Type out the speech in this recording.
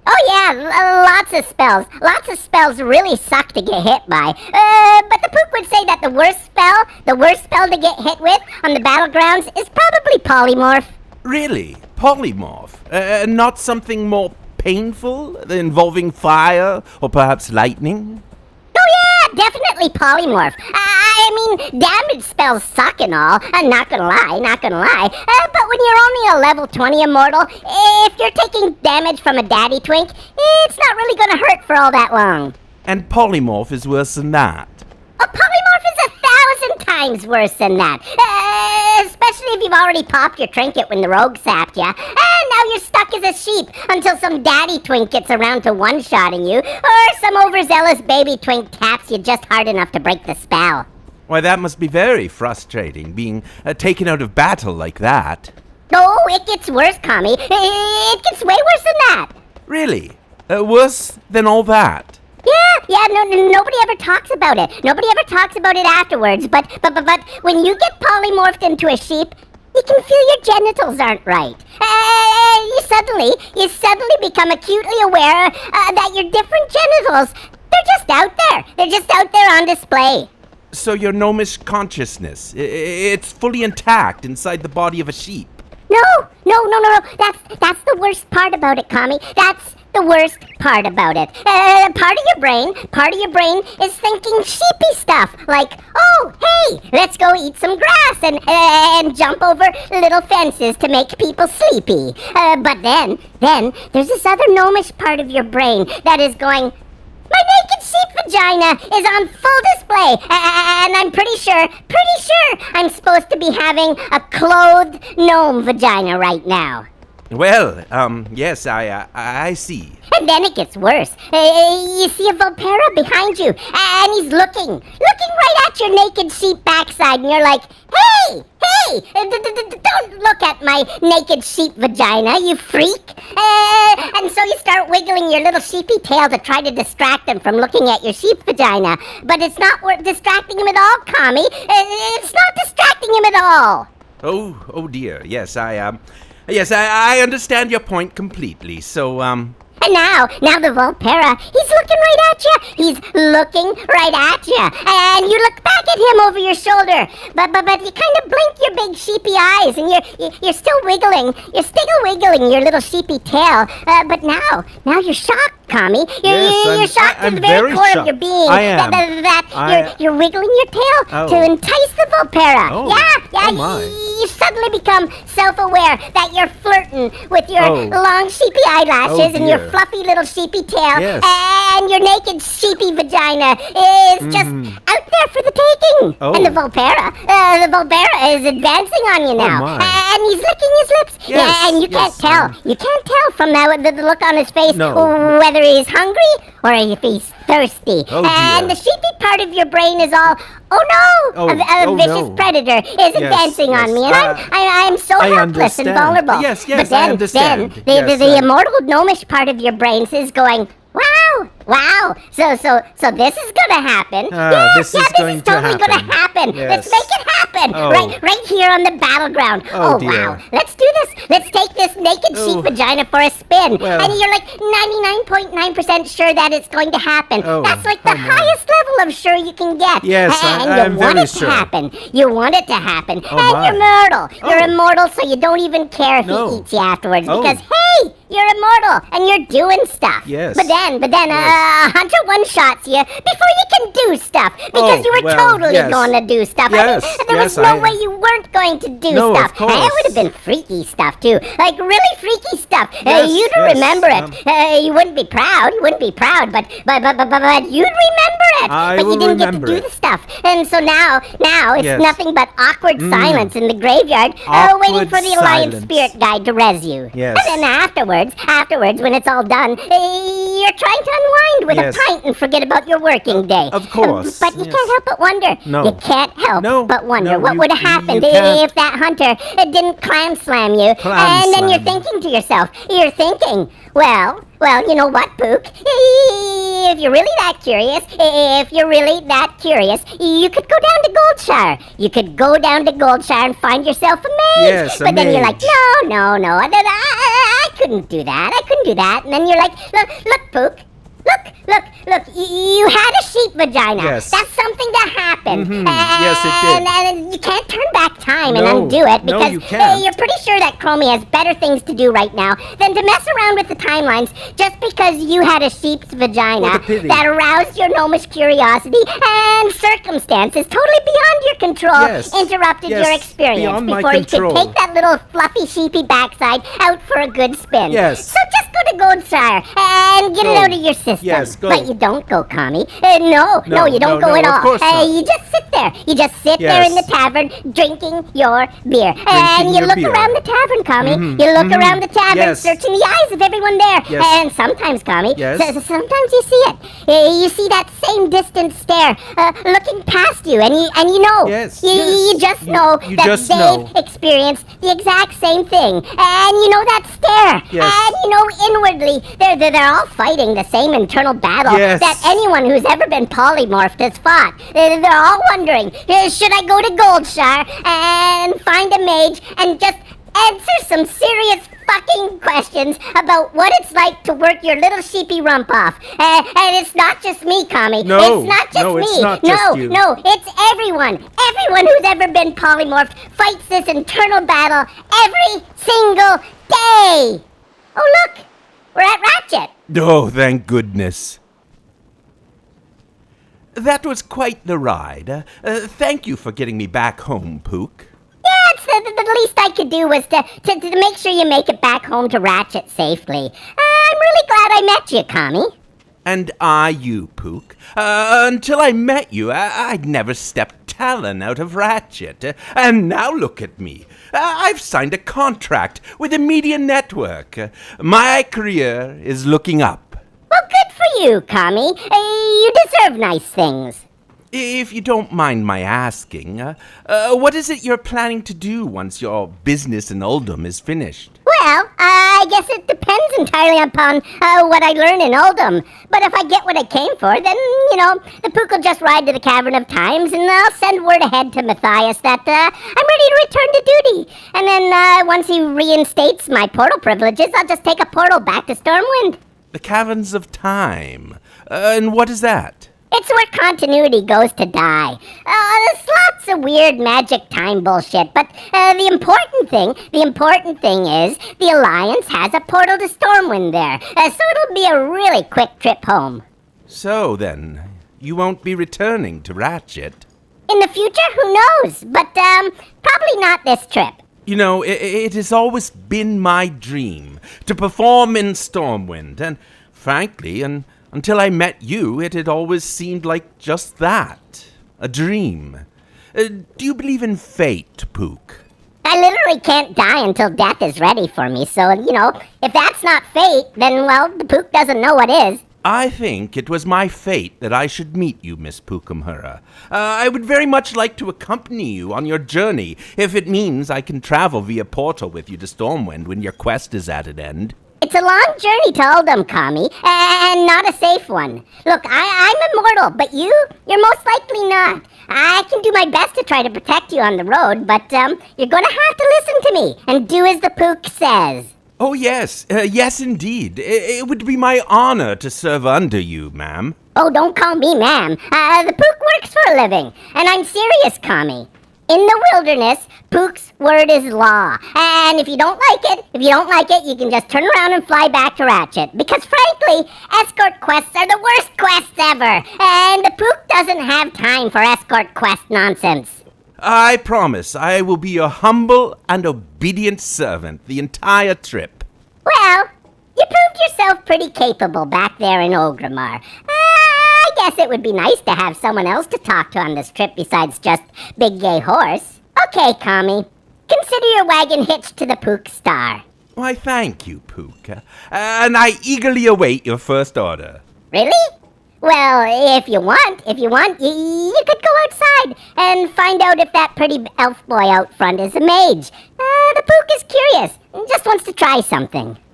Oh yeah, lots of spells. Lots of spells really suck to get hit by. But the Pook would say that the worst spell to get hit with on the battlegrounds is probably Polymorph. Really? Polymorph? Not something more painful, involving fire or perhaps lightning? Oh yeah, definitely Polymorph. I mean, damage spells suck and all. I'm not gonna lie. But when you're only a level 20 immortal, if you're taking damage from a daddy twink, it's not really gonna hurt for all that long. And Polymorph is worse than that. A Polymorph is 1,000 times worse than that. Especially if you've already popped your trinket when the rogue sapped ya. And now you're stuck as a sheep until some daddy twink gets around to one-shotting you, or some overzealous baby twink taps you just hard enough to break the spell. Why, that must be very frustrating, being taken out of battle like that. Oh, it gets worse, Kami. It gets way worse than that. Really? Worse than all that? Yeah, nobody ever talks about it. Nobody ever talks about it afterwards, but when you get polymorphed into a sheep, you can feel your genitals aren't right. You suddenly become acutely aware that your different genitals, they're just out there. They're just out there on display. So your gnomish consciousness, it's fully intact inside the body of a sheep? No. That's the worst part about it, Kami. That's the worst part about it. Part of your brain is thinking sheepy stuff, like, oh, hey, let's go eat some grass and jump over little fences to make people sleepy. But then there's this other gnomish part of your brain that is going, my naked sheep vagina is on full display, and I'm pretty sure I'm supposed to be having a clothed gnome vagina right now. Well, yes, I see. And then it gets worse. You see a Volpera behind you, and he's looking right at your naked sheep backside, and you're like, hey, don't look at my naked sheep vagina, you freak. And so you start wiggling your little sheepy tail to try to distract him from looking at your sheep vagina. But it's not distracting him at all, Kami. It's not distracting him at all. Oh dear, yes, I understand your point completely, so, And now the Volpera, he's looking right at you. He's looking right at you. And you look back at him over your shoulder. But you kind of blink your big sheepy eyes, and you're still wiggling. You're still wiggling your little sheepy tail. But now you're shocked, Kami. You're shocked to the very core of your being. I am. That you're wiggling your tail to entice the Volpera. Oh. You suddenly become self-aware that you're flirting with your long sheepy eyelashes and your fluffy little sheepy tail, and your naked sheepy vagina is just out there for the taking. And the Volpera is advancing on you now, and he's licking his lips. And you can't tell. You can't tell from the look on his face whether he's hungry or if he's thirsty. And the sheepy part of your brain is all, a vicious predator is advancing on me, and I'm so helpless and vulnerable. Yes, I understand. The immortal gnomish part of your brain is going, wow. So this is gonna happen. This is totally gonna happen. Yes. Let's make it happen. Right here on the battleground. Oh, dear. Wow. Let's do this. Let's take this naked sheep vagina for a spin. And you're like 99.9% sure that it's going to happen. That's like the highest level of sure you can get. Yes, and you want it to happen. You want it to happen. And you're mortal. You're immortal, so you don't even care if he eats you afterwards. Because, hey, you're immortal and you're doing stuff. Yes. But then Hunter one-shots you before you can do stuff. Because you were totally going to do stuff. Yes, I mean, there was no way you weren't going to do stuff. Of course. And it would have been freaky stuff, too. Like, really freaky stuff. You'd remember it. You wouldn't be proud. But you'd remember it. I but you didn't get to do the stuff. And so now it's nothing but awkward silence in the graveyard, waiting for the Alliance Spirit Guide to res you. Yes. And then afterwards, when it's all done, you're trying to unwind with a pint and forget about your working day. Of course. But you can't help but wonder. No. You can't help but wonder what would have happened if that hunter didn't clam slam you. And then you're thinking to yourself, well, you know what, Pook? if you're really that curious, you could go down to Goldshire. You could go down to Goldshire and find yourself a mage. Yes, a but then mage. you're like, no, I couldn't do that. And then you're like, look, Pook. Look, you had a sheep vagina. Yes. That's something that happened. Yes, it did. And you can't turn back time and No. undo it No, because you can't. you're pretty sure that Chromie has better things to do right now than to mess around with the timelines just because you had a sheep's vagina What a pity. that aroused your gnomish curiosity and circumstances totally beyond your control interrupted Yes, your experience beyond my before you could control. take that little fluffy sheepy backside out for a good spin. Yes. So just go to Goldshire and get it out of your system. Yes, go. But you don't go, Commie. No, you don't go at of all. course not. You just sit there. You just sit there in the tavern drinking your beer. And you your look beer. around the tavern, Commie. You look around the tavern, Yes. searching the eyes of everyone there. Yes. And sometimes, Commie, Yes. sometimes you see it. You see that same distant stare looking past you, and you know. Yes, You just You- know you that just they've know. experienced the exact same thing. And you know that stare. Yes. And you know inwardly they're all fighting the same internal battle Yes. that anyone who's ever been polymorphed has fought. They're all wondering, should I go to Goldshire and find a mage and just answer some serious fucking questions about what it's like to work your little sheepy rump off? And it's not just me, Commie. No, it's not just no, me. it's not just you. No, it's everyone. Everyone who's ever been polymorphed fights this internal battle every single day. Oh, look, we're at Ratchet. Oh, thank goodness. That was quite the ride. Thank you for getting me back home, Pook. Yeah, it's the least I could do was to make sure you make it back home to Ratchet safely. I'm really glad I met you, Commie. And you, Pook. Until I met you, I'd never stepped Talon out of Ratchet. And now look at me. I've signed a contract with the media network. My career is looking up. Well, good for you, Commie. You deserve nice things. If you don't mind my asking, what is it you're planning to do once your business in Uldum is finished? Well, I guess it depends entirely upon what I learn in Uldum. But if I get what I came for, then, the Pook will just ride to the Cavern of Times, and I'll send word ahead to Matthias that I'm ready to return to duty. And then once he reinstates my portal privileges, I'll just take a portal back to Stormwind. The Caverns of Time. And what is that? It's where continuity goes to die. There's lots of weird magic time bullshit, but the important thing is the Alliance has a portal to Stormwind there, so it'll be a really quick trip home. So then, you won't be returning to Ratchet? In the future, who knows? But probably not this trip. You know, it has always been my dream to perform in Stormwind, and frankly, until I met you, it had always seemed like just that, a dream. Do you believe in fate, Pook? I literally can't die until death is ready for me, so, if that's not fate, then, well, the Pook doesn't know what is. I think it was my fate that I should meet you, Miss Pookamhura. I would very much like to accompany you on your journey, if it means I can travel via portal with you to Stormwind when your quest is at an end. It's a long journey to Uldum, Commie, and not a safe one. Look, I'm immortal, but you're most likely not. I can do my best to try to protect you on the road, but you're gonna have to listen to me and do as the Pook says. Oh, yes. Yes, indeed. It would be my honor to serve under you, ma'am. Oh, don't call me ma'am. The Pook works for a living, and I'm serious, Commie. In the wilderness, Pook's word is law. And if you don't like it, you can just turn around and fly back to Ratchet. Because frankly, escort quests are the worst quests ever. And the Pook doesn't have time for escort quest nonsense. I promise I will be your humble and obedient servant the entire trip. Well, you proved yourself pretty capable back there in Orgrimmar. I guess it would be nice to have someone else to talk to on this trip besides just Big Gay Horse. Okay, Commie. Consider your wagon hitched to the Pook Star. Why, thank you, Pook. And I eagerly await your first order. Really? Well, if you want, you could go outside and find out if that pretty elf boy out front is a mage. The Pook is curious and just wants to try something.